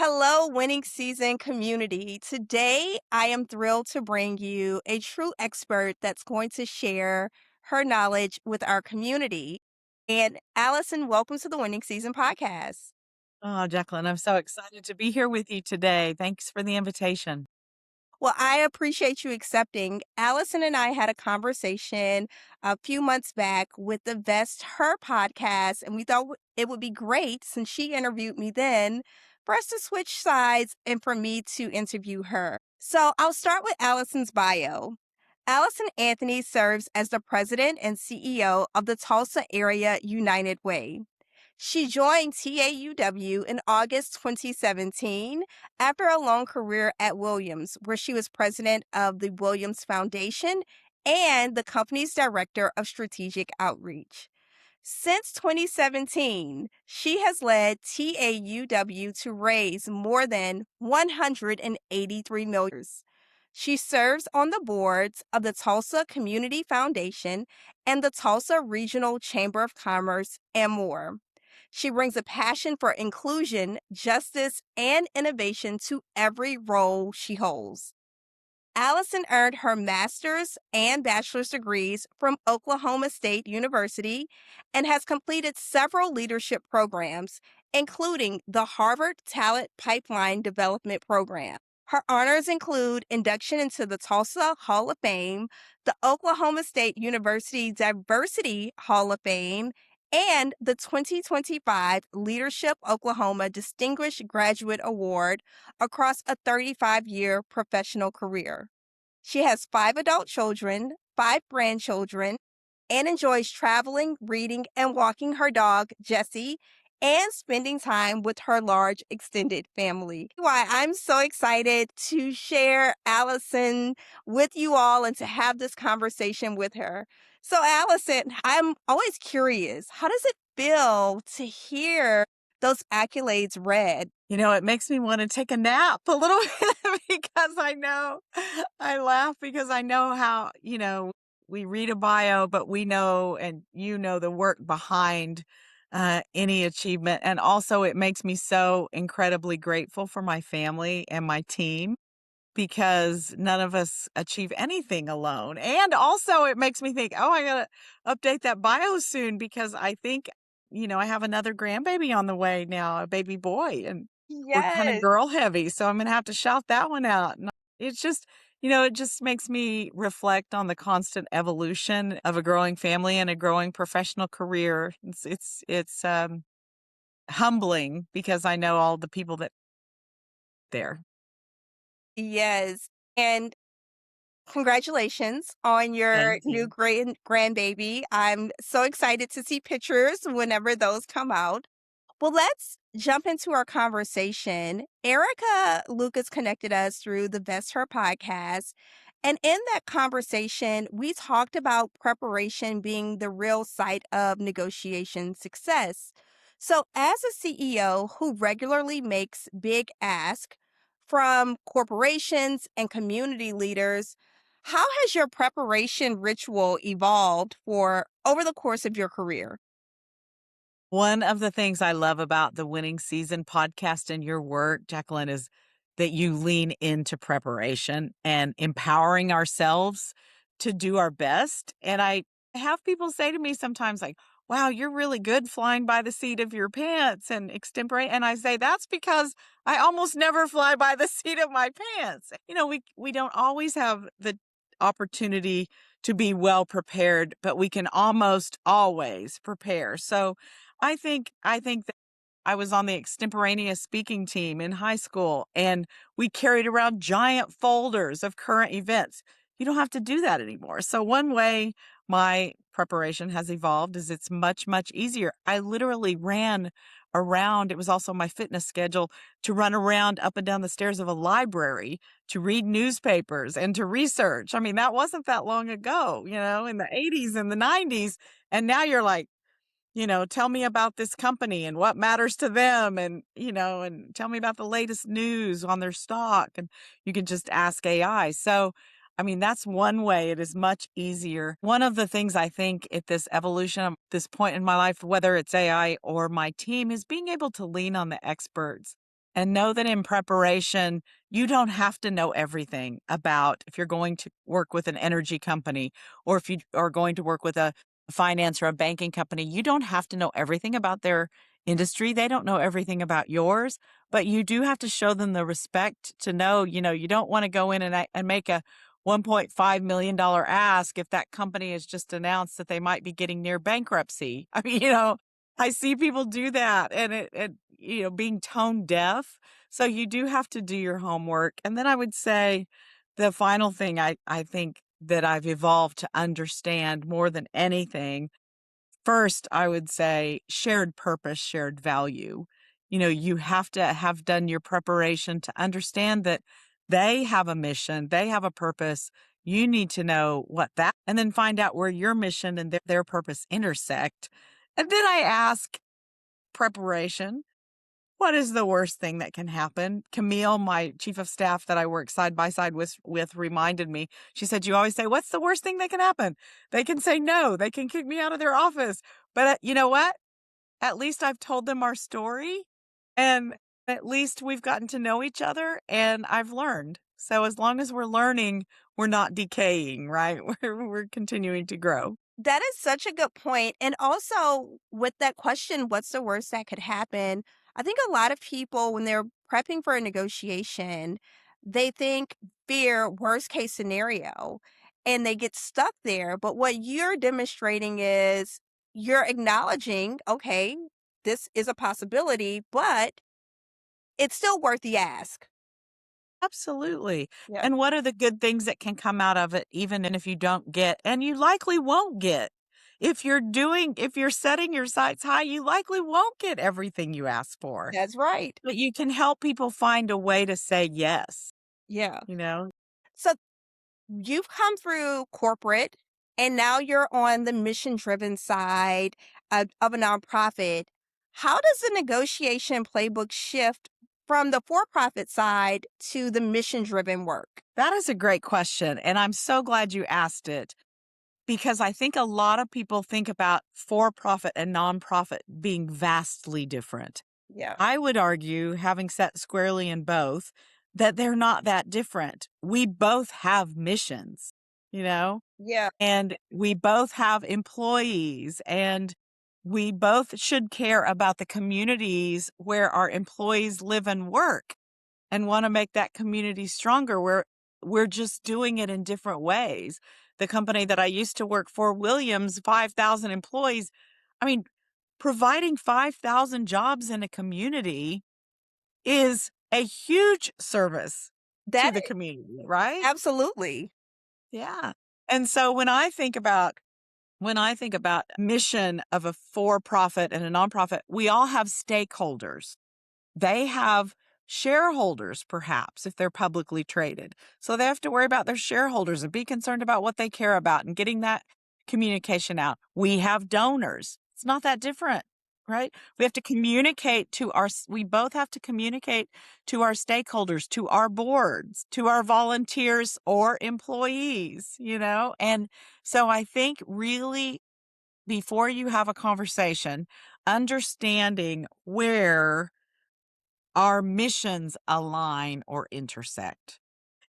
Hello, winning season community. Today, I am thrilled to bring you a true expert that's going to share her knowledge with our community. And Allison, welcome to the Winning Season podcast. Oh, Jacqueline, I'm so excited to be here with you today. Thanks for the invitation. Well, I appreciate you accepting. Allison and I had a conversation a few months back with the Vest Her podcast, and we thought it would be great since she interviewed me then for us to switch sides and for me to interview her. So I'll start with Allison's bio. Allison Anthony serves as the president and CEO of the Tulsa Area United Way. She joined TAUW in August 2017 after a long career at Williams, where she was president of the Williams Foundation and the company's director of strategic outreach. Since 2017, she has led TAUW to raise more than $183 million. She serves on the boards of the Tulsa Community Foundation and the Tulsa Regional Chamber of Commerce and more. She brings a passion for inclusion, justice, and innovation to every role she holds. Allison earned her master's and bachelor's degrees from Oklahoma State University and has completed several leadership programs, including the Harvard Talent Pipeline Development Program. Her honors include induction into the Tulsa Hall of Fame, the Oklahoma State University Diversity Hall of Fame, and the 2025 Leadership Oklahoma Distinguished Graduate Award across a 35-year professional career. She has five adult children, five grandchildren, and enjoys traveling, reading, and walking her dog, Jessie, and spending time with her large extended family. Why I'm so excited to share Allison with you all and to have this conversation with her. So, Allison, I'm always curious, how does it feel to hear those accolades read? It makes me want to take a nap a little bit because I laugh because I know how, we read a bio, but we know, and the work behind any achievement. And also, it makes me so incredibly grateful for my family and my team because none of us achieve anything alone. And also it makes me think, oh, I got to update that bio soon because I think, I have another grandbaby on the way now, a baby boy, and we're kind of Yes. girl heavy. So I'm going to have to shout that one out. And it's just, it just makes me reflect on the constant evolution of a growing family and a growing professional career. It's humbling because I know all the people that there. Yes. And congratulations on your Thank new you. grandbaby. I'm so excited to see pictures whenever those come out. Well, let's jump into our conversation. Erica Lucas connected us through the Best Her podcast. And in that conversation, we talked about preparation being the real site of negotiation success. So, as a CEO who regularly makes big asks from corporations and community leaders, how has your preparation ritual evolved for over the course of your career? One of the things I love about the Winning Season podcast and your work, Jacqueline, is that you lean into preparation and empowering ourselves to do our best. And I have people say to me sometimes, like, wow, you're really good flying by the seat of your pants and extemporate. And I say, that's because I almost never fly by the seat of my pants. We don't always have the opportunity to be well prepared, but we can almost always prepare. So I think that I was on the extemporaneous speaking team in high school and we carried around giant folders of current events. You don't have to do that anymore. So one way my preparation has evolved is it's much, much easier. I literally ran around. It was also my fitness schedule to run around up and down the stairs of a library to read newspapers and to research. I mean, that wasn't that long ago, in the 80s and the 90s. And now you're like, tell me about this company and what matters to them and tell me about the latest news on their stock. And you can just ask AI. So, I mean, that's one way it is much easier. One of the things I think at this evolution, this point in my life, whether it's AI or my team, is being able to lean on the experts and know that in preparation, you don't have to know everything about if you're going to work with an energy company or if you are going to work with a finance or a banking company, you don't have to know everything about their industry. They don't know everything about yours, but you do have to show them the respect to know, you don't want to go in and make a $1.5 million ask if that company has just announced that they might be getting near bankruptcy. I mean, I see people do that and being tone deaf. So you do have to do your homework. And then I would say the final thing I think that I've evolved to understand more than anything, first, I would say shared purpose, shared value. You have to have done your preparation to understand that they have a mission, they have a purpose. You need to know what that, and then find out where your mission and their purpose intersect. And then I ask preparation, what is the worst thing that can happen? Camille, my chief of staff that I work side by side with reminded me. She said, "You always say, what's the worst thing that can happen? They can say no. They can kick me out of their office. But you know what? At least I've told them our story and at least we've gotten to know each other and I've learned. So as long as we're learning, we're not decaying, right? We're continuing to grow." That is such a good point. And also, with that question, what's the worst that could happen? I think a lot of people, when they're prepping for a negotiation, they think fear, worst case scenario, and they get stuck there. But what you're demonstrating is you're acknowledging, okay, this is a possibility, but it's still worth the ask. Absolutely. Yeah, And what are the good things that can come out of it, even if you don't get, and you likely won't get. If you're setting your sights high, you likely won't get everything you ask for. that's right. But you can help people find a way to say yes, Yeah. you know? So you've come through corporate and now you're on the mission driven side of a nonprofit. How does the negotiation playbook shift from the for profit side to the mission driven work? That is a great question. And I'm so glad you asked it because I think a lot of people think about for profit and nonprofit being vastly different. Yeah. I would argue, having sat squarely in both, that they're not that different. We both have missions, you know, Yeah. and we both have employees, and we both should care about the communities where our employees live and work and want to make that community stronger. We're just doing it in different ways. The company that I used to work for, Williams, 5,000 employees. I mean, providing 5,000 jobs in a community is a huge service to That the is community, right? absolutely. Yeah. And so when I think about mission of a for-profit and a nonprofit, we all have stakeholders. They have shareholders, perhaps, if they're publicly traded. So they have to worry about their shareholders and be concerned about what they care about and getting that communication out. We have donors. It's not that different, right? We both have to communicate to our stakeholders, to our boards, to our volunteers or employees. And so I think really before you have a conversation, understanding where our missions align or intersect.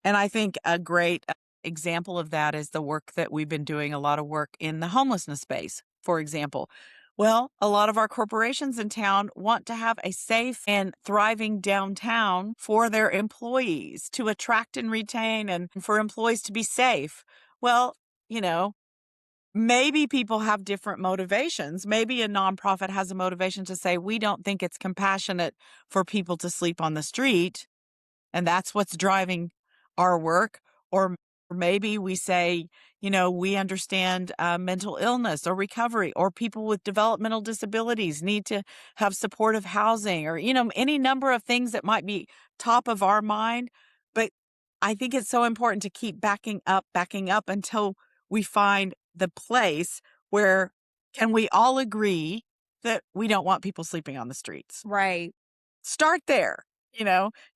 And I think a great example of that is the work that we've been doing, a lot of work in the homelessness space, for example. Well, a lot of our corporations in town want to have a safe and thriving downtown for their employees to attract and retain and for employees to be safe. Well, you know, maybe people have different motivations. Maybe a nonprofit has a motivation to say, we don't think it's compassionate for people to sleep on the street. And that's what's driving our work. Or maybe we say, we understand mental illness or recovery, or people with developmental disabilities need to have supportive housing, or, any number of things that might be top of our mind. But I think it's so important to keep backing up until we find the place where can we all agree that we don't want people sleeping on the streets. Right. Start there.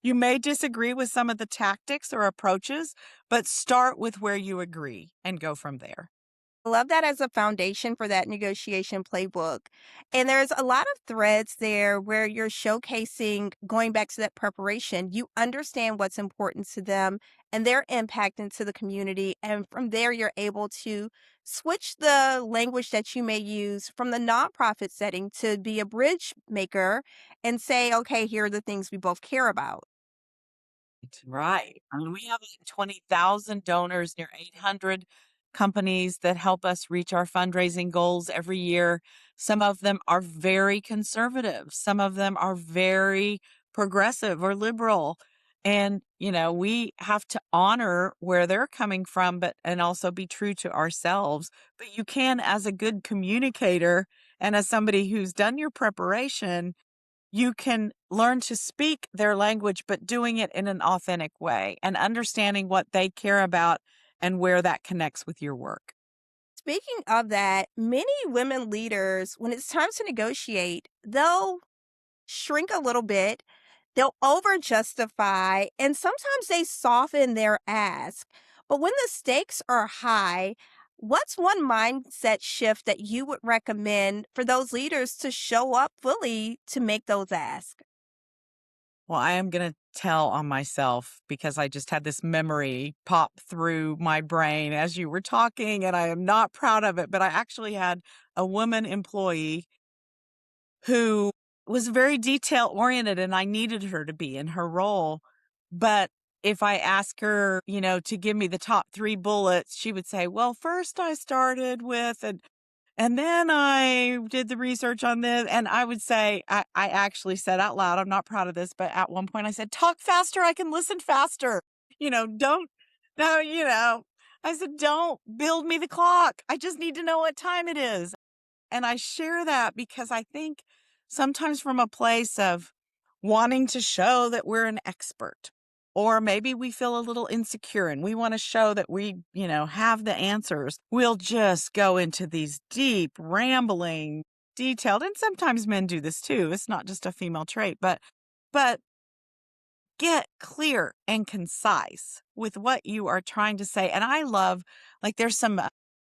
You may disagree with some of the tactics or approaches, but start with where you agree and go from there. I love that as a foundation for that negotiation playbook. And there's a lot of threads there where you're showcasing, going back to that preparation, you understand what's important to them and their impact into the community. And from there, you're able to switch the language that you may use from the nonprofit setting to be a bridge maker and say, okay, here are the things we both care about. Right. I mean, we have like 20,000 donors, near 800 companies that help us reach our fundraising goals every year. Some of them are very conservative, some of them are very progressive or liberal. And, we have to honor where they're coming from, but and also be true to ourselves. But you can, as a good communicator and as somebody who's done your preparation, you can learn to speak their language, but doing it in an authentic way and understanding what they care about and where that connects with your work. Speaking of that, many women leaders, when it's time to negotiate, they'll shrink a little bit. They'll over justify and sometimes they soften their ask. But when the stakes are high, what's one mindset shift that you would recommend for those leaders to show up fully to make those asks? Well, I am going to tell on myself because I just had this memory pop through my brain as you were talking, and I am not proud of it. But I actually had a woman employee who was very detail oriented and I needed her to be in her role. But if I ask her, to give me the top 3 bullets, she would say, "Well, first I started with and then I did the research on this." And I would say, I actually said out loud, I'm not proud of this, but at one point I said, "Talk faster, I can listen faster." Don't no, I said, "Don't build me the clock. I just need to know what time it is." And I share that because I think sometimes from a place of wanting to show that we're an expert, or maybe we feel a little insecure and we want to show that we, have the answers. We'll just go into these deep, rambling, detailed, and sometimes men do this too. It's not just a female trait, but get clear and concise with what you are trying to say. And I love, like, there's some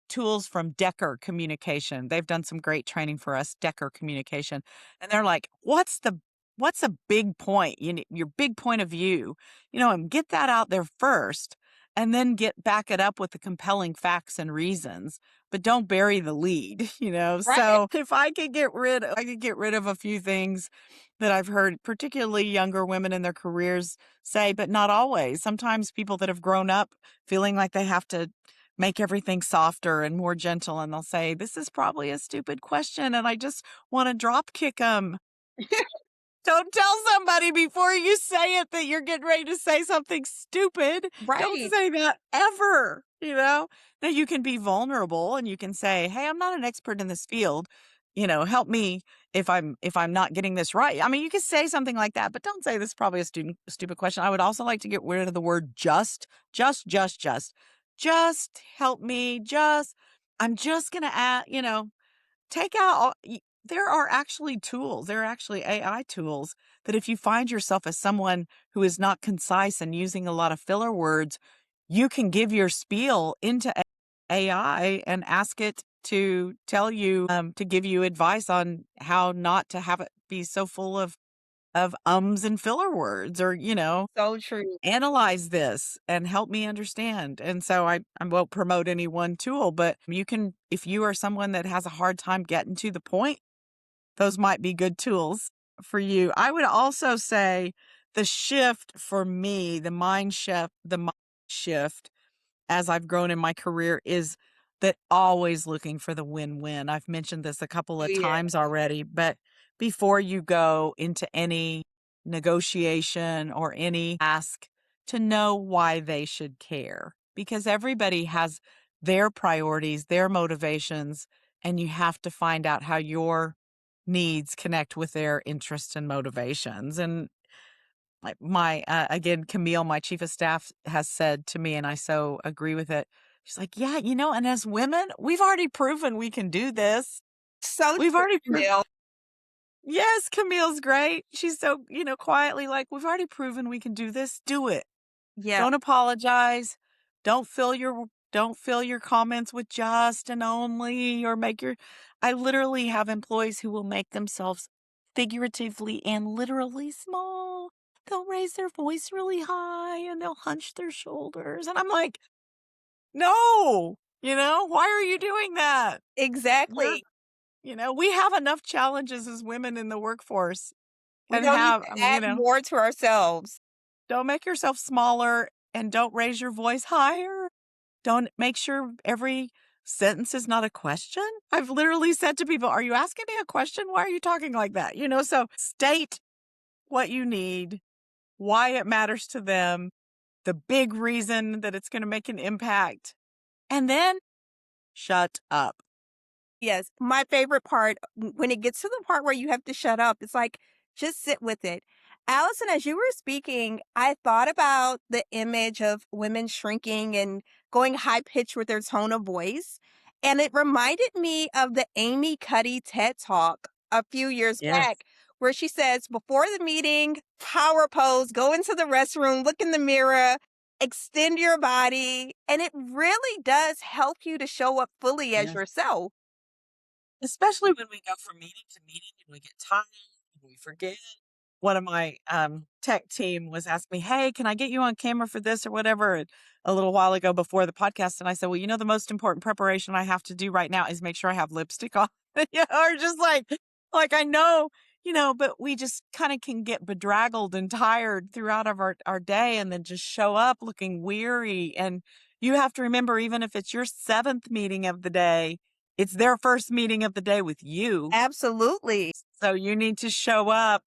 tools from Decker Communication. They've done some great training for us, Decker Communication. And they're like, what's a big point? Your big point of view, and get that out there first and then back it up with the compelling facts and reasons, but don't bury the lead, Right. So if I could get rid of a few things that I've heard, particularly younger women in their careers say, but not always. Sometimes people that have grown up feeling like they have to make everything softer and more gentle. And they'll say, "This is probably a stupid question, and I just want to drop kick them." Don't tell somebody before you say it that you're getting ready to say something stupid. Don't Right. say that ever. Now you can be vulnerable and you can say, "Hey, I'm not an expert in this field. Help me if I'm not getting this right." I mean, you could say something like that, but don't say this is probably a stupid question. I would also like to get rid of the word just. Just help me. I'm just gonna add, take out there are actually tools. There are actually AI tools that if you find yourself as someone who is not concise and using a lot of filler words, you can give your spiel into AI and ask it to tell you, to give you advice on how not to have it be so full of ums and filler words, or, So true. analyze this and help me understand. And so I won't promote any one tool, but you can, if you are someone that has a hard time getting to the point, those might be good tools for you. I would also say the shift for me, the mind shift as I've grown in my career is that always looking for the win-win. I've mentioned this a couple Oh, of yeah. times already, but before you go into any negotiation or any ask, to know why they should care, because everybody has their priorities, their motivations, and you have to find out how your needs connect with their interests and motivations. And like again, Camille, my chief of staff, has said to me, and I so agree with it. She's like, "Yeah, and as women, we've already proven we can do this. So We've true, already proven." Camille. Yes, Camille's great. She's so, quietly like, "We've already proven we can do this. Do it. Yeah. Don't apologize. Don't fill your Don't fill your comments with just and only or make your I literally have employees who will make themselves figuratively and literally small. They'll raise their voice really high and they'll hunch their shoulders. And I'm like, no, why are you doing that? You're, Exactly. we have enough challenges as women in the workforce We and don't need have, to add more to ourselves. don't make yourself smaller and don't raise your voice higher. Don't make sure every sentence is not a question. I've literally said to people, "Are you asking me a question? Why are you talking like that?" So state what you need, why it matters to them, the big reason that it's going to make an impact, and then shut up. Yes, my favorite part, when it gets to the part where you have to shut up, it's like, just sit with it. Allison, as you were speaking, I thought about the image of women shrinking and going high pitched with their tone of voice. And it reminded me of the Amy Cuddy TED Talk a few years Yes. back, where she says, before the meeting, power pose, go into the restroom, look in the mirror, extend your body. And it really does help you to show up fully as Yes. yourself. Especially when we go from meeting to meeting and we get tired and we forget. One of my tech team was asking me, "Hey, can I get you on camera for this or whatever?" A little while ago before the podcast, and I said, "Well, the most important preparation I have to do right now is make sure I have lipstick on." Or just like I know, but we just kind of can get bedraggled and tired throughout of our day, and then just show up looking weary. And you have to remember, even if it's your seventh meeting of the day, it's their first meeting of the day with you. Absolutely. So you need to show up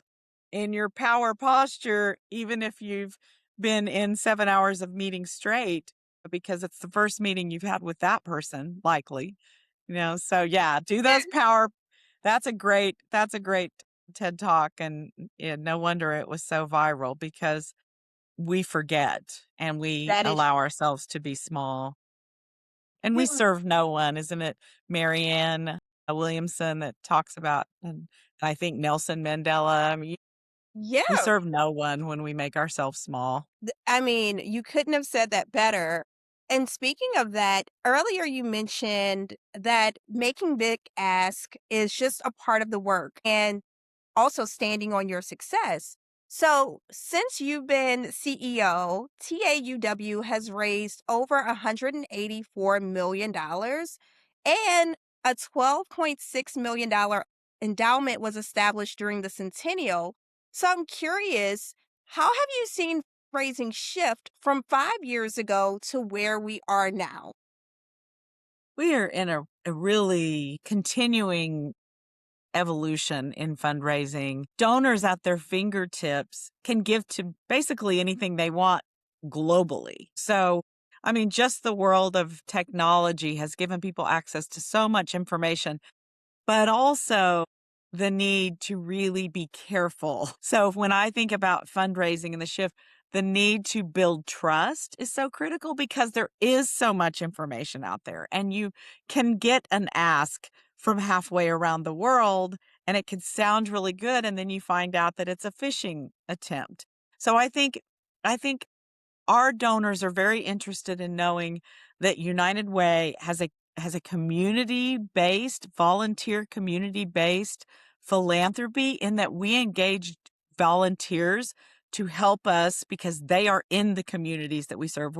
in your power posture, even if you've been in 7 hours of meeting straight, because it's the first meeting you've had with that person, likely. So yeah, do those Yes, power. That's a great TED talk. And yeah, no wonder it was so viral because we forget and we that is allow ourselves to be small. And we true. serve no one, isn't it? Marianne Williamson that talks about, and I think Nelson Mandela. I mean, we Yeah. serve no one when we make ourselves small. I mean, you couldn't have said that better. And speaking of that, earlier you mentioned that making big ask is just a part of the work and also standing on your success. So, since you've been CEO, TAUW has raised over $184 million and a $12.6 million endowment was established during the centennial. So, I'm curious, how have you seen fundraising shift from 5 years ago to where we are now? We are in a really continuing evolution in fundraising. Donors at their fingertips can give to basically anything they want globally. So, I mean, just the world of technology has given people access to so much information, but also the need to really be careful. So when I think about fundraising and the shift, the need to build trust is so critical because there is so much information out there and you can get an ask from halfway around the world and it can sound really good and then you find out that it's a phishing attempt. So I think our donors are very interested in knowing that United Way has a community-based, volunteer community-based philanthropy in that we engage volunteers to help us because they are in the communities that we serve.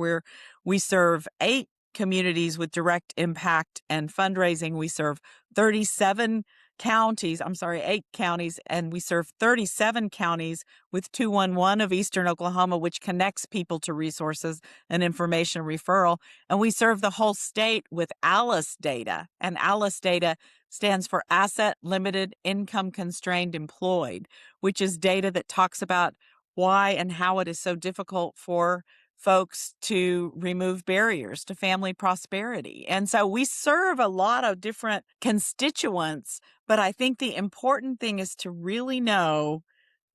We serve 8 communities with direct impact and fundraising. We serve 37 counties, I'm sorry, 8 counties, and we serve 37 counties with 211 of Eastern Oklahoma, which connects people to resources and information referral. And we serve the whole state with ALICE data. And ALICE data stands for Asset Limited Income Constrained Employed, which is data that talks about why and how it is so difficult for folks to remove barriers to family prosperity. And so we serve a lot of different constituents, but I think the important thing is to really know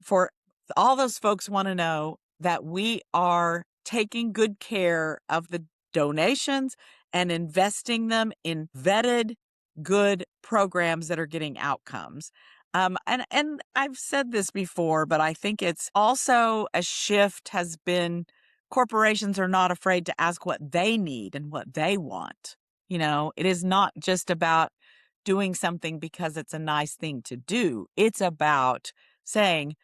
for all those folks want to know that we are taking good care of the donations and investing them in vetted, good programs that are getting outcomes. And I've said this before, but I think it's also a shift has been corporations are not afraid to ask what they need and what they want. It is not just about doing something because it's a nice thing to do. It's about saying,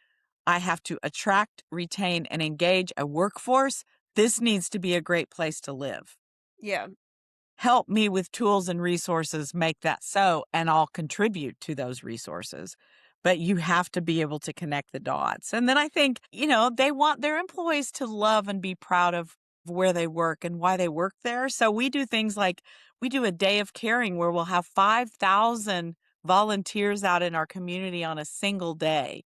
I have to attract, retain, and engage a workforce. This needs to be a great place to live. Yeah. Help me with tools and resources make that so, and I'll contribute to those resources. But you have to be able to connect the dots. And then I think, they want their employees to love and be proud of where they work and why they work there. So we do things like we do a day of caring where we'll have 5,000 volunteers out in our community on a single day.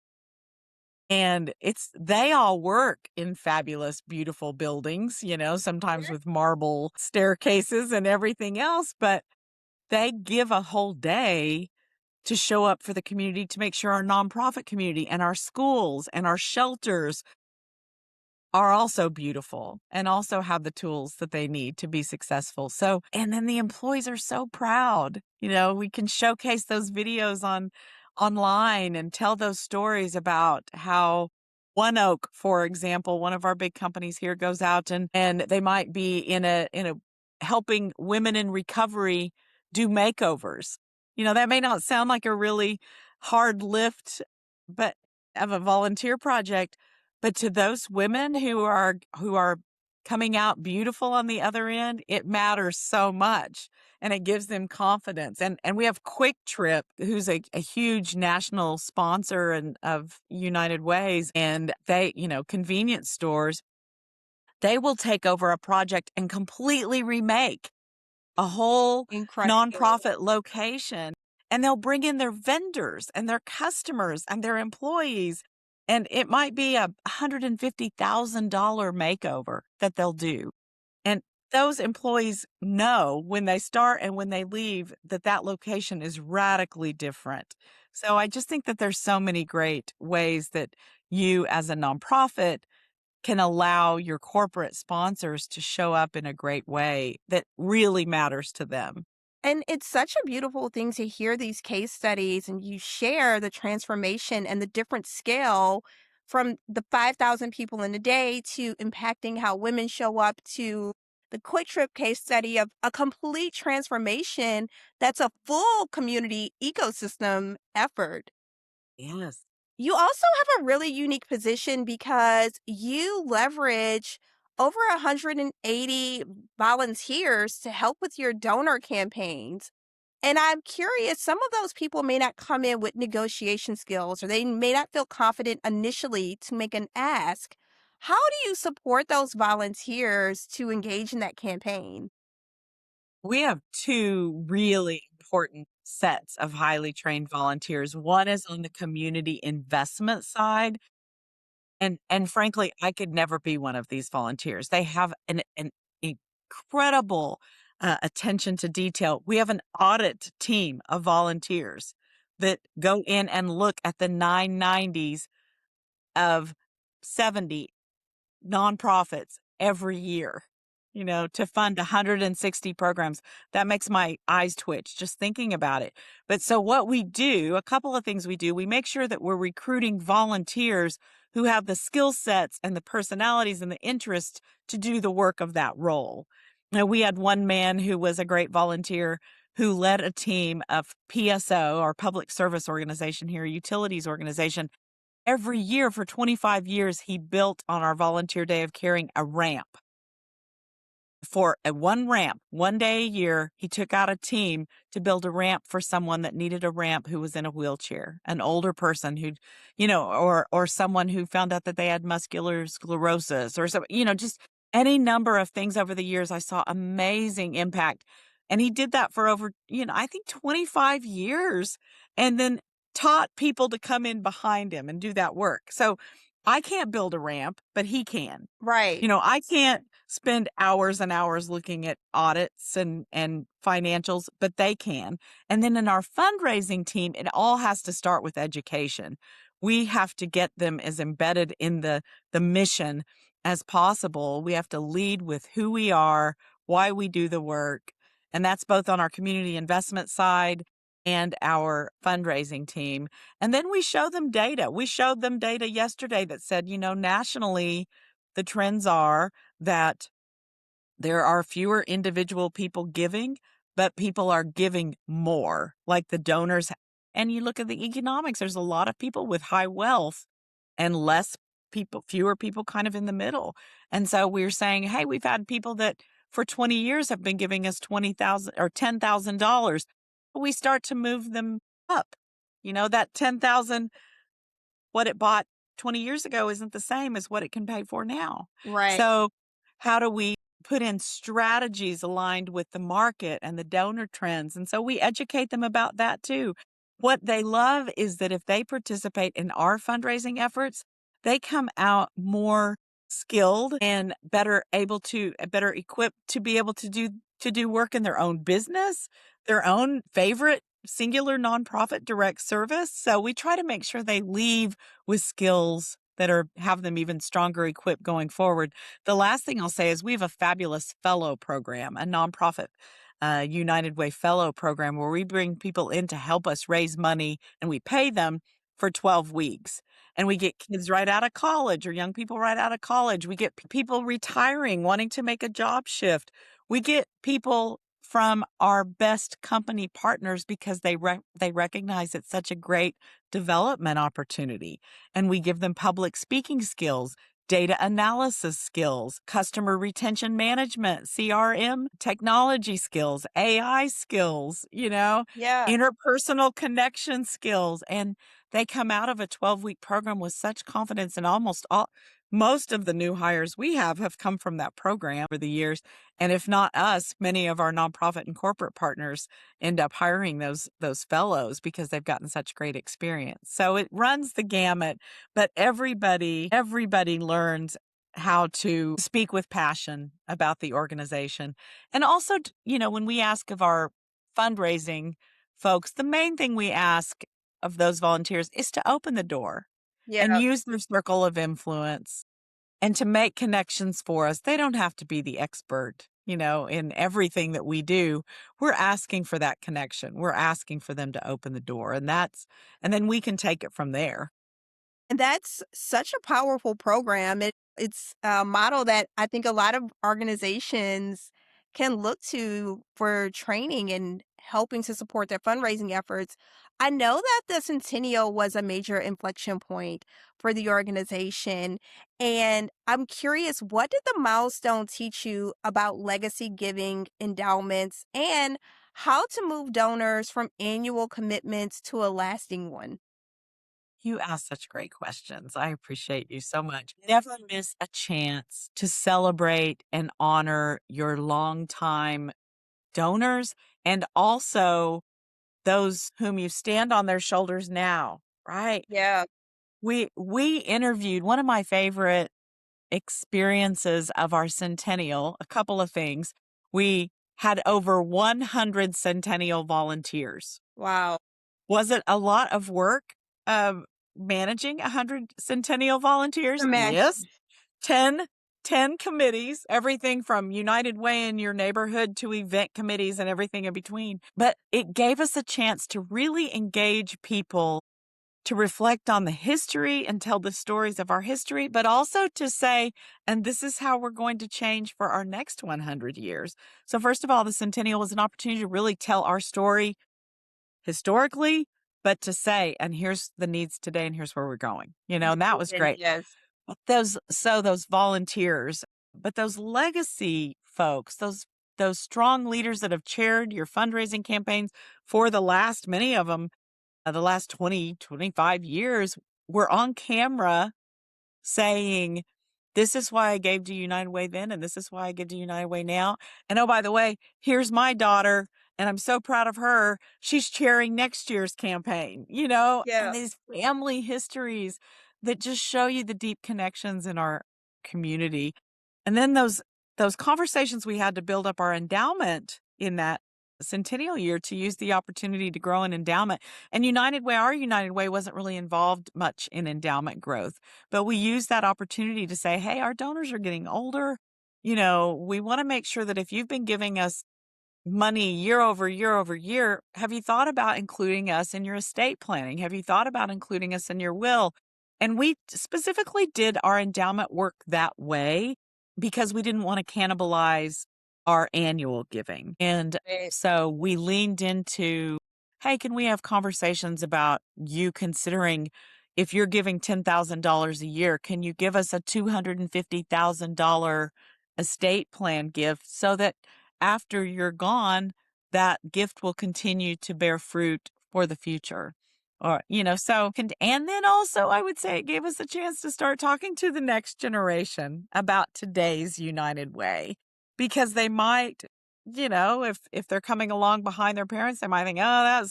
And they all work in fabulous, beautiful buildings, sometimes with marble staircases and everything else, but they give a whole day to show up for the community to make sure our nonprofit community and our schools and our shelters are also beautiful and also have the tools that they need to be successful. So, and then the employees are so proud. We can showcase those videos online and tell those stories about how One Oak, for example, one of our big companies here goes out and they might be in a helping women in recovery do makeovers. That may not sound like a really hard lift, but of a volunteer project, but to those women who are coming out beautiful on the other end, it matters so much, and it gives them confidence. And we have Quick Trip, who's a huge national sponsor of United Ways, and they, convenience stores, they will take over a project and completely remake a whole Incredible. nonprofit location, and they'll bring in their vendors and their customers and their employees, and it might be a $150,000 makeover that they'll do, and those employees know when they start and when they leave that that location is radically different. So I just think that there's so many great ways that you as a nonprofit can allow your corporate sponsors to show up in a great way that really matters to them. And it's such a beautiful thing to hear these case studies and you share the transformation and the different scale from the 5,000 people in a day to impacting how women show up to the Quick Trip case study of a complete transformation that's a full community ecosystem effort. Yes. You also have a really unique position because you leverage over 180 volunteers to help with your donor campaigns. And I'm curious, some of those people may not come in with negotiation skills or they may not feel confident initially to make an ask. How do you support those volunteers to engage in that campaign? We have two really important sets of highly trained volunteers. One is on the community investment side. And frankly, I could never be one of these volunteers. They have an incredible attention to detail. We have an audit team of volunteers that go in and look at the 990s of 70 nonprofits every year, to fund 160 programs. That makes my eyes twitch just thinking about it. But so what we do, a couple of things we do, we make sure that we're recruiting volunteers who have the skill sets and the personalities and the interest to do the work of that role. Now, we had one man who was a great volunteer who led a team of PSO, our public service organization here, utilities organization. Every year for 25 years, he built on our volunteer day of caring a ramp. For a one ramp, one day a year, he took out a team to build a ramp for someone that needed a ramp who was in a wheelchair, an older person who, or someone who found out that they had muscular sclerosis or so, just any number of things over the years. I saw amazing impact. And he did that for over, I think 25 years, and then taught people to come in behind him and do that work. So I can't build a ramp, but he can. Right. I can't spend hours and hours looking at audits and financials, but they can. And then in our fundraising team, it all has to start with education. We have to get them as embedded in the mission as possible. We have to lead with who we are, why we do the work. And that's both on our community investment side and our fundraising team. And then we show them data. We showed them data yesterday that said, nationally, the trends are that there are fewer individual people giving, but people are giving more, like the donors. And you look at the economics, there's a lot of people with high wealth and less people, fewer people kind of in the middle. And so we're saying, hey, we've had people that for 20 years have been giving us 20,000 or $10,000. We start to move them up. That 10,000, what it bought 20 years ago isn't the same as what it can pay for now. Right. So, how do we put in strategies aligned with the market and the donor trends? And so we educate them about that too. What they love is that if they participate in our fundraising efforts, they come out more skilled and better equipped to be able to do work in their own business, their own favorite singular nonprofit direct service. So we try to make sure they leave with skills that have them even stronger equipped going forward. The last thing I'll say is we have a fabulous fellow program, a nonprofit United Way fellow program where we bring people in to help us raise money and we pay them for 12 weeks. And we get kids right out of college or young people right out of college. We get people retiring, wanting to make a job shift. We get people from our best company partners because they recognize it's such a great development opportunity. And we give them public speaking skills, data analysis skills, customer retention management, CRM technology skills, AI skills, Yeah. interpersonal connection skills. And they come out of a 12-week program with such confidence, and most of the new hires we have come from that program over the years. And if not us, many of our nonprofit and corporate partners end up hiring those fellows because they've gotten such great experience. So it runs the gamut, but everybody learns how to speak with passion about the organization. And also, when we ask of our fundraising folks, the main thing we ask of those volunteers is to open the door and Yeah. use their circle of influence and to make connections for us. They don't have to be the expert, in everything that we do. We're asking for that connection. We're asking for them to open the door, and then we can take it from there. And that's such a powerful program. It's a model that I think a lot of organizations can look to for training and helping to support their fundraising efforts. I know that the Centennial was a major inflection point for the organization. And I'm curious, what did the milestone teach you about legacy giving, endowments, and how to move donors from annual commitments to a lasting one? You ask such great questions. I appreciate you so much. Never miss a chance to celebrate and honor your longtime donors and also those whom you stand on their shoulders now, right? Yeah. We interviewed one of my favorite experiences of our centennial, a couple of things. We had over 100 centennial volunteers. Wow. Was it a lot of work, managing 100 centennial volunteers? Yes. Imagine. 10 10 committees, everything from United Way in your neighborhood to event committees and everything in between. But it gave us a chance to really engage people, to reflect on the history and tell the stories of our history, but also to say, and this is how we're going to change for our next 100 years. So, first of all, the centennial was an opportunity to really tell our story historically, but to say, and here's the needs today and here's where we're going, and that was Vision, great. yes. But those volunteers, but those legacy folks, those strong leaders that have chaired your fundraising campaigns for many of them, the last 20, 25 years, were on camera saying, this is why I gave to United Way then, and this is why I give to United Way now. And oh, by the way, here's my daughter, and I'm so proud of her. She's chairing next year's campaign, Yeah. and these family histories that just show you the deep connections in our community. And then those conversations we had to build up our endowment in that centennial year to use the opportunity to grow an endowment. And our United Way wasn't really involved much in endowment growth, but we used that opportunity to say, hey, our donors are getting older. We want to make sure that if you've been giving us money year over year over year, have you thought about including us in your estate planning? Have you thought about including us in your will? And we specifically did our endowment work that way because we didn't want to cannibalize our annual giving. And Right. so we leaned into, hey, can we have conversations about you considering if you're giving $10,000 a year, can you give us a $250,000 estate plan gift so that after you're gone, that gift will continue to bear fruit for the future? Or, and then also I would say it gave us a chance to start talking to the next generation about today's United Way because they might, if they're coming along behind their parents, they might think, oh,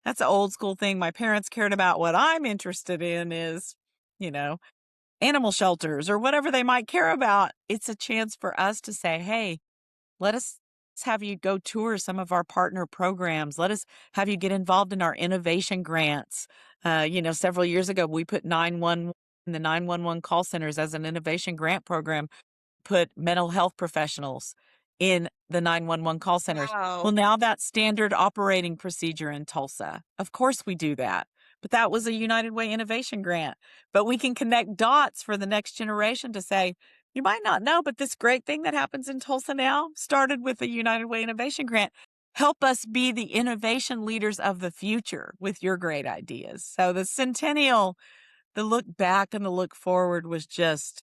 that's an old school thing. My parents cared about. What I'm interested in is, you know, animal shelters or whatever they might care about. It's a chance for us to say, hey, let us have you go tour some of our partner programs. Let us have you get involved in our innovation grants. Several years ago, we put 911 in the 911 call centers as an innovation grant program, put mental health professionals in the 911 call centers. Well, Wow. now that's standard operating procedure in Tulsa. Of course we do that. But that was a United Way innovation grant. But we can connect dots for the next generation to say, you might not know, but this great thing that happens in Tulsa now started with a United Way innovation grant. Help us be the innovation leaders of the future with your great ideas. So the centennial, the look back and the look forward was just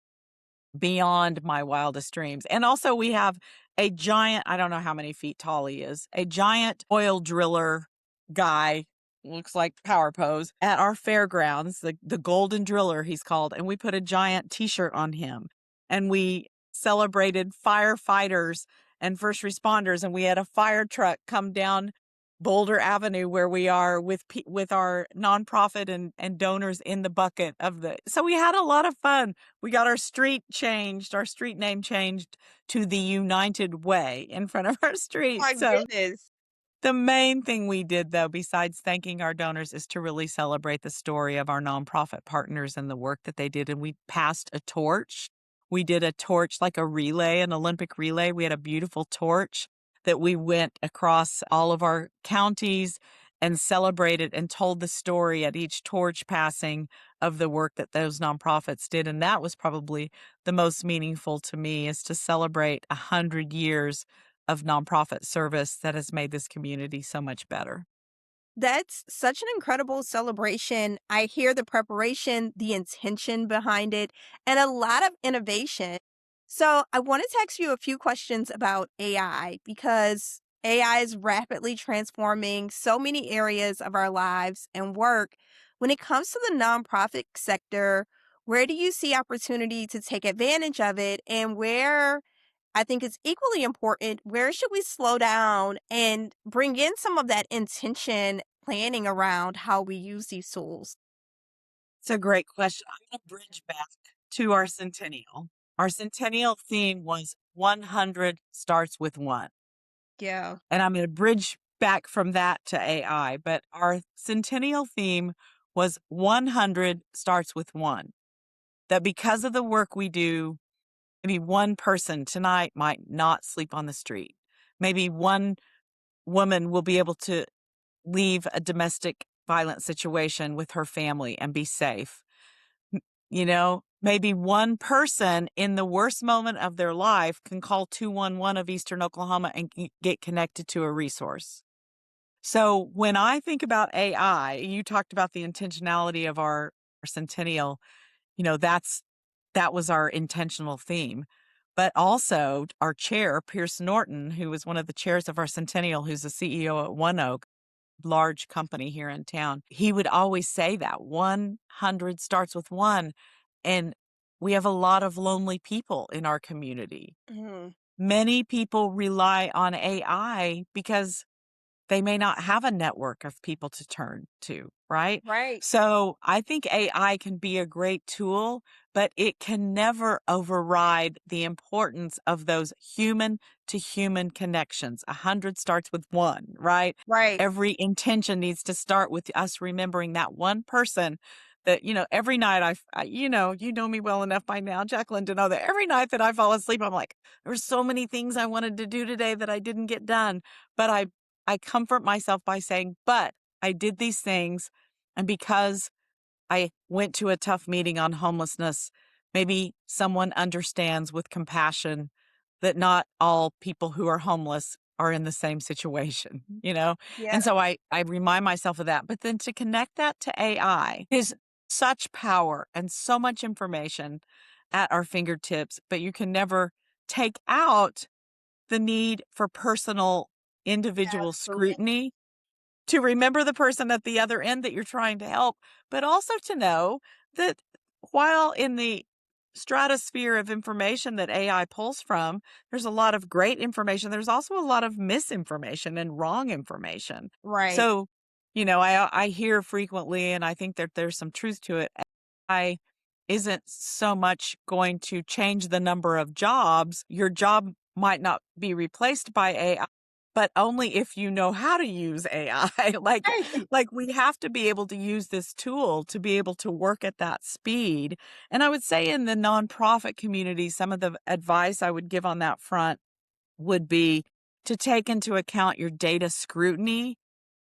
beyond my wildest dreams. And also we have a giant, I don't know how many feet tall he is, a giant oil driller guy, looks like power pose, at our fairgrounds, the Golden Driller he's called, and we put a giant t-shirt on him. And we celebrated firefighters and first responders, and we had a fire truck come down Boulder Avenue where we are with our nonprofit and donors in the bucket of the. So we had a lot of fun. We got our street changed, our street name changed to the United Way in front of our street. My So goodness. the main thing we did, though, besides thanking our donors, is to really celebrate the story of our nonprofit partners and the work that they did. And we passed a torch. We did a torch, like a relay, an Olympic relay. We had a beautiful torch that we went across all of our counties and celebrated and told the story at each torch passing of the work that those nonprofits did. And that was probably the most meaningful to me, is to celebrate 100 years of nonprofit service that has made this community so much better. That's such an incredible celebration. I hear the preparation, the intention behind it, and a lot of innovation. So, I wanted to ask you a few questions about AI because AI is rapidly transforming so many areas of our lives and work. When it comes to the nonprofit sector, where do you see opportunity to take advantage of it, and where I think it's equally important, where should we slow down and bring in some of that intention planning around how we use these tools? It's a great question. I'm going to bridge back to our centennial. Our centennial theme was 100 starts with one. Yeah. And I'm going to bridge back from that to AI. But our centennial theme was 100 starts with one. That because of the work we do, maybe one person tonight might not sleep on the street. Maybe one woman will be able to leave a domestic violent situation with her family and be safe. Maybe one person in the worst moment of their life can call 211 of Eastern Oklahoma and get connected to a resource. So when I think about AI, you talked about the intentionality of our centennial, that was our intentional theme. But also our chair, Pierce Norton, who was one of the chairs of our centennial, who's the CEO at One Oak, large company here in town, he would always say that 100 starts with one. And we have a lot of lonely people in our community. Mhm. Many people rely on AI because they may not have a network of people to turn to, right? Right. So I think AI can be a great tool, but it can never override the importance of those human to human connections. 100 starts with one, right? Right. Every intention needs to start with us remembering that one person that, every night you know me well enough by now, Jacqueline, to know that every night that I fall asleep, I'm like, there's so many things I wanted to do today that I didn't get done. But I comfort myself by saying, but I did these things. And because I went to a tough meeting on homelessness. Maybe someone understands with compassion that not all people who are homeless are in the same situation, you know? Yeah. And so I remind myself of that. But then to connect that to AI is such power and so much information at our fingertips, but you can never take out the need for personal individual Absolutely. scrutiny to remember the person at the other end that you're trying to help, but also to know that while in the stratosphere of information that AI pulls from, there's a lot of great information. There's also a lot of misinformation and wrong information. Right. So, I hear frequently, and I think that there's some truth to it. AI isn't so much going to change the number of jobs. Your job might not be replaced by AI, but only if you know how to use AI. like we have to be able to use this tool to be able to work at that speed. And I would say in the nonprofit community, some of the advice I would give on that front would be to take into account your data scrutiny,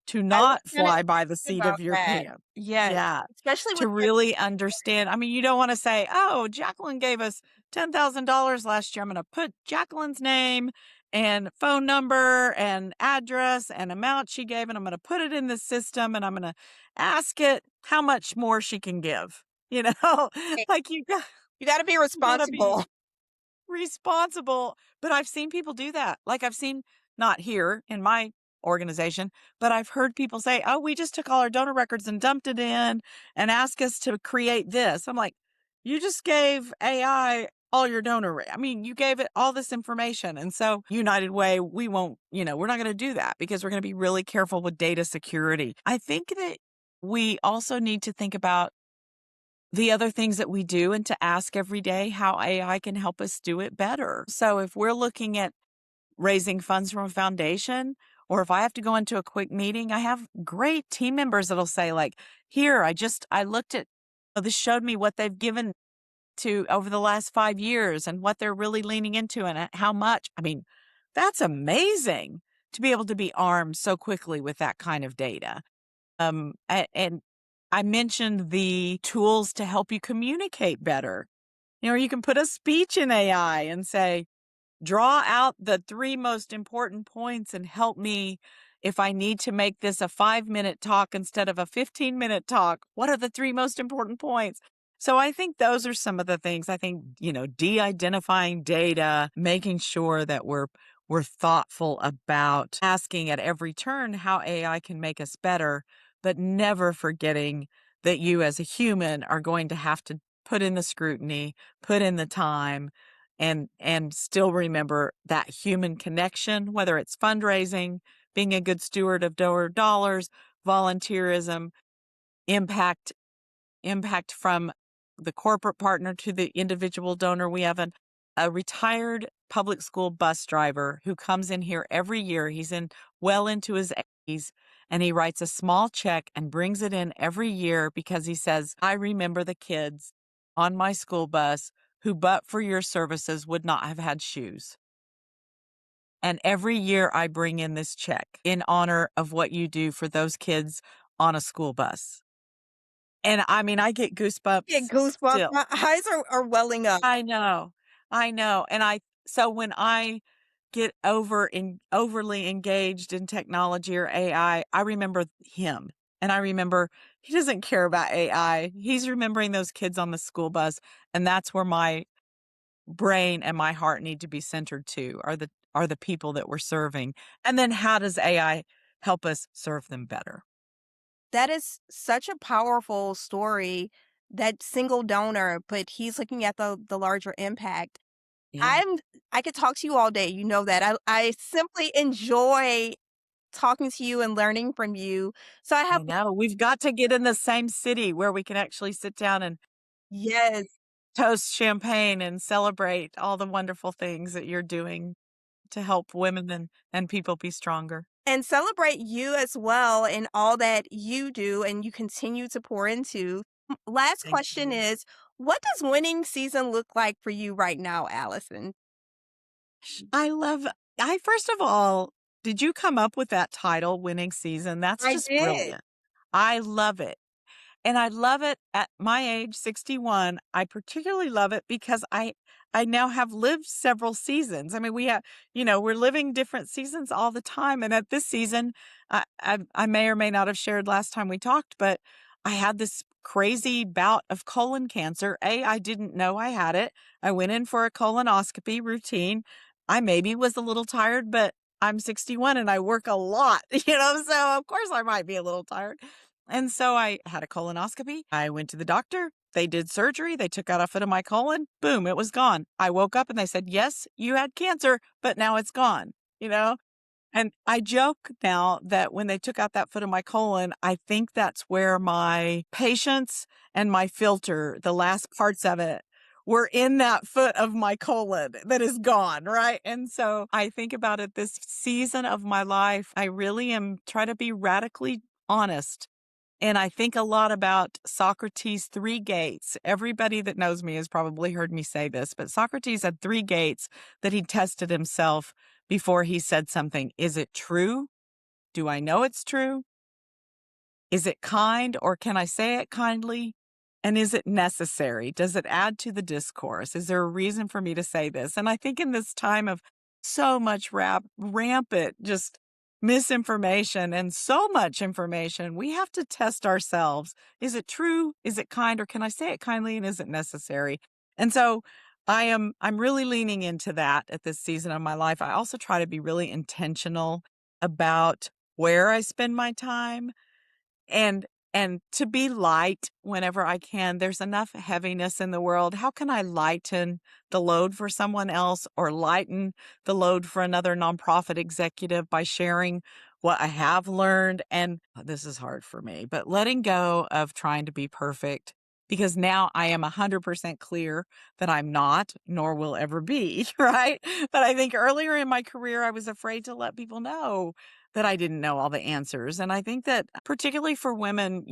to I was not gonna fly by the ask seat about of your that. pants. Yes, Yeah. especially To with really understand. I mean, you don't wanna say, "Oh, Jacqueline gave us $10,000 last year. I'm gonna put Jacqueline's name and phone number and address and amount she gave, and I'm gonna put it in the system, and I'm gonna ask it how much more she can give." You know? Like, you gotta be you gotta be responsible. responsible, but I've seen people do that. Like, I've seen not here in my organization, but I've heard people say, "Oh, we just took all our donor records and dumped it in and asked us to create this." I'm like, "You just gave AI all your I mean, you gave it all this information." And so, United Way, we won't, we're not gonna do that because we're gonna be really careful with data security. I think that we also need to think about the other things that we do and to ask every day how AI can help us do it better. So if we're looking at raising funds from a foundation, or if I have to go into a quick meeting, I have great team members that'll say, like, here, I looked at, this showed me what they've given to over the last 5 years and what they're really leaning into and how much. I mean, that's amazing to be able to be armed so quickly with that kind of data. And I mentioned the tools to help you communicate better. You can put a speech in AI and say, draw out the 3 most important points and help me if I need to make this a 5-minute talk instead of a 15-minute talk. What are the 3 most important points? So I think those are some of the things. I think, de-identifying data, making sure that we're thoughtful about asking at every turn how AI can make us better, but never forgetting that you as a human are going to have to put in the scrutiny, put in the time, and still remember that human connection, whether it's fundraising, being a good steward of donor dollars, volunteerism, impact impact from the corporate partner to the individual donor. We have a retired public school bus driver who comes in here every year. He's in well into his 80s, and he writes a small check and brings it in every year because he says, I remember the kids on my school bus who, but for your services, would not have had shoes. And every year I bring in this check in honor of what you do for those kids on a school bus. And I mean, I get Get goosebumps goosebumps. still. My eyes are welling up. I know. I know. So when I get overly engaged in technology or I remember him. And I remember he doesn't care about AI. He's remembering those kids on the school bus. And that's where my brain and my heart need to be centered to are the people that we're serving. And then how does AI help us serve them better? That is such a powerful story, that single donor, but he's looking at the larger impact. Yeah. I'm I could talk to you all day, you know that. I simply enjoy talking to you and learning from you. So I have I know. We've got to get in the same city where we can actually sit down and yes, toast champagne and celebrate all the wonderful things that you're doing to help women and people be stronger. and celebrate you as well and all that you do and you continue to pour into. Last Thank question you. is, what does winning season look like for you right now, Allison? I love I first of all, did you come up with that title, Winning Season? That's I just did. brilliant. I love it. And I love it at my age, 61. I particularly love it because I now have lived several seasons. I mean, we're living different seasons all the time. And at this season, I may or may not have shared last time we talked, but I had this crazy bout of colon cancer. I didn't know I had it. I went in for a colonoscopy routine. I maybe was a little tired, but I'm 61 and I work a lot, so of course I might be a little tired. And so I had a colonoscopy. I went to the doctor. They did surgery. They took out a foot of my colon. Boom, it was gone. I woke up and they said, yes, you had cancer, but now it's gone, you know? And I joke now that when they took out that foot of my colon, I think that's where my patience and my filter, the last parts of it, were in that foot of my colon that is gone, right? And so I think about it this season of my life. I really am trying to be radically honest. And I think a lot about Socrates' three gates. Everybody that knows me has probably heard me say this, but Socrates had three gates that he tested himself before he said something. Is it true? Do I know it's true? Is it kind or can I say it kindly? And is it necessary? Does it add to the discourse? Is there a reason for me to say this? And I think in this time of so much rampant just misinformation and so much information, we have to test ourselves. Is it true? Is it kind? Or can I say it kindly? And is it necessary? And so I'm really leaning into that at this season of my life. I also try to be really intentional about where I spend my time and to be light whenever I can. There's enough heaviness in the world. How can I lighten the load for someone else or lighten the load for another nonprofit executive by sharing what I have learned? And this is hard for me, but letting go of trying to be perfect because now I am 100% clear that I'm not, nor will ever be, right? But I think earlier in my career, I was afraid to let people know that I didn't know all the answers. And I think that particularly for women,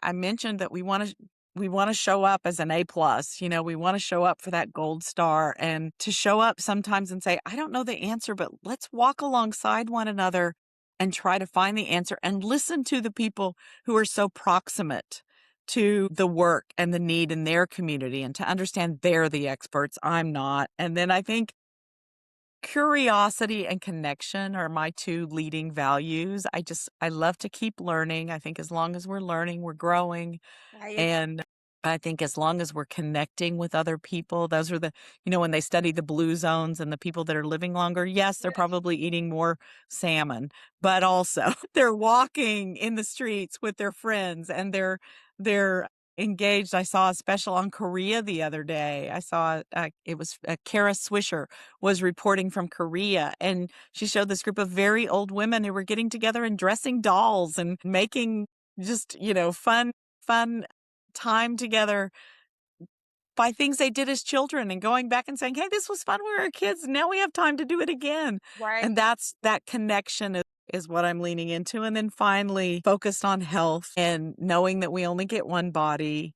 I mentioned that we want to show up as an A plus, we want to show up for that gold star and to show up sometimes and say, I don't know the answer, but let's walk alongside one another and try to find the answer and listen to the people who are so proximate to the work and the need in their community and to understand they're the experts. I'm not. And then I think curiosity and connection are my two leading values. I love to keep learning. I think as long as we're learning, we're growing. I agree. And I think as long as we're connecting with other people, those are when they study the blue zones and the people that are living longer, yes, they're probably eating more salmon, but also they're walking in the streets with their friends and they're engaged. I saw a special on Korea the other day. I saw it was Kara Swisher was reporting from Korea, and she showed this group of very old women who were getting together and dressing dolls and making just fun time together by things they did as children and going back and saying, hey, this was fun when we were kids. Now we have time to do it again. Right. And that connection is what I'm leaning into. And then finally, focused on health and knowing that we only get one body.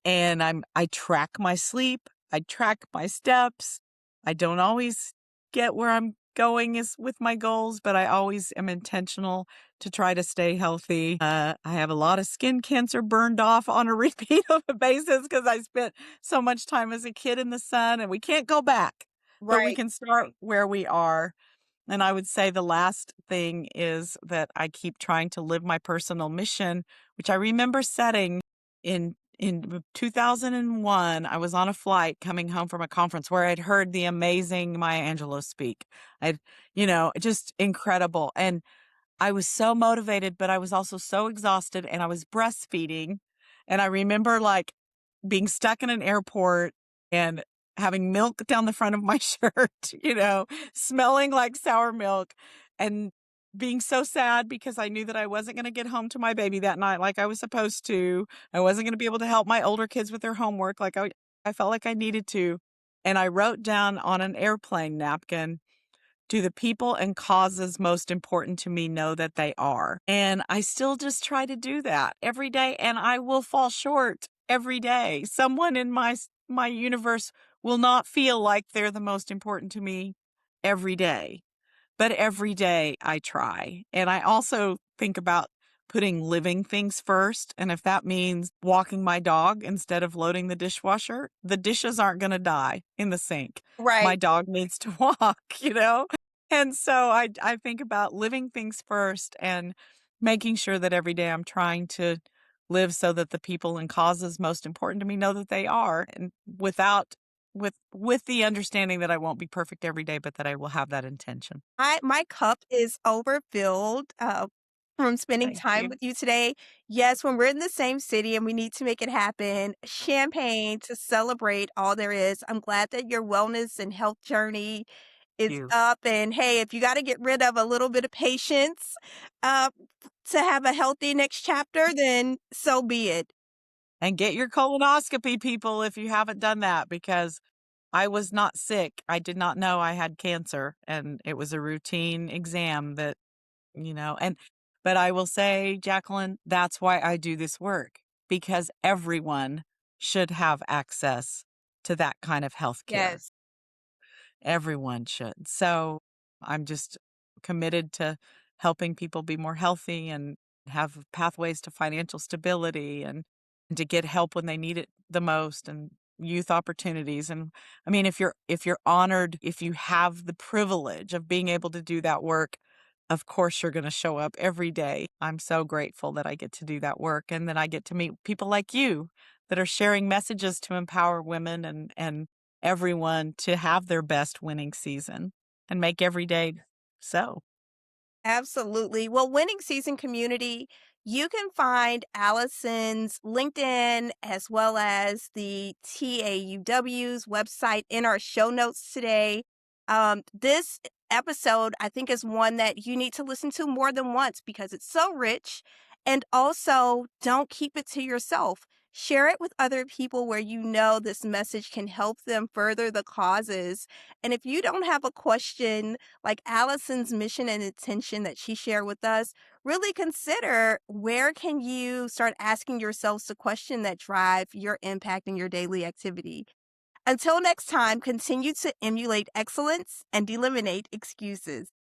And I track my sleep, I track my steps. I don't always get where I'm going is with my goals, but I always am intentional to try to stay healthy. I have a lot of skin cancer burned off on a repeat of a basis because I spent so much time as a kid in the sun and we can't go back, but we Right. can start where we are. And I would say the last thing is that I keep trying to live my personal mission, which I remember setting in 2001. I was on a flight coming home from a conference where I'd heard the amazing Maya Angelou speak. I'd, just incredible. And I was so motivated, but I was also so exhausted and I was breastfeeding. And I remember like being stuck in an airport and having milk down the front of my shirt, smelling like sour milk and being so sad because I knew that I wasn't going to get home to my baby that night like I was supposed to. I wasn't going to be able to help my older kids with their homework like I felt like I needed to. And I wrote down on an airplane napkin, do the people and causes most important to me know that they are? And I still just try to do that every day, and I will fall short every day. Someone in my universe will not feel like they're the most important to me every day, but every day I try. And I also think about putting living things first. And if that means walking my dog instead of loading the dishwasher, the dishes aren't going to die in the sink. My Right. dog needs to walk, you know? And so I think about living things first and making sure that every day I'm trying to live so that the people and causes most important to me know that they are, and without with the understanding that I won't be perfect every day, but that I will have that intention. My cup is overfilled, from spending Thank time you. with you today. Yes, when we're in the same city and we need to make it happen, champagne to celebrate all there is. I'm glad that your wellness and health journey is You. up, and hey, if you gotta get rid of a little bit of patience, uh, to have a healthy next chapter, then so be it. And get your colonoscopy, people, if you haven't done that, because I was not sick. I did not know I had cancer, and it was a routine exam that, and but I will say, Jacqueline, that's why I do this work, because everyone should have access to that kind of health care. Yes. Everyone should. So I'm just committed to helping people be more healthy and have pathways to financial stability and to get help when they need it the most and youth opportunities. And I mean, if you're honored, if you have the privilege of being able to do that work, of course you're going to show up every day. I'm so grateful that I get to do that work and that I get to meet people like you that are sharing messages to empower women and everyone to have their best winning season and make every day so. Absolutely. Well, Winning Season Community, you can find Allison's LinkedIn as well as the TAUW's website in our show notes today. This episode, I think, is one that you need to listen to more than once because it's so rich. And also, don't keep it to yourself. Share it with other people where you know this message can help them further the causes. And if you don't have a question, like Allison's mission and intention that she shared with us, really consider where can you start asking yourselves the question that drive your impact in your daily activity. Until next time, continue to emulate excellence and eliminate excuses.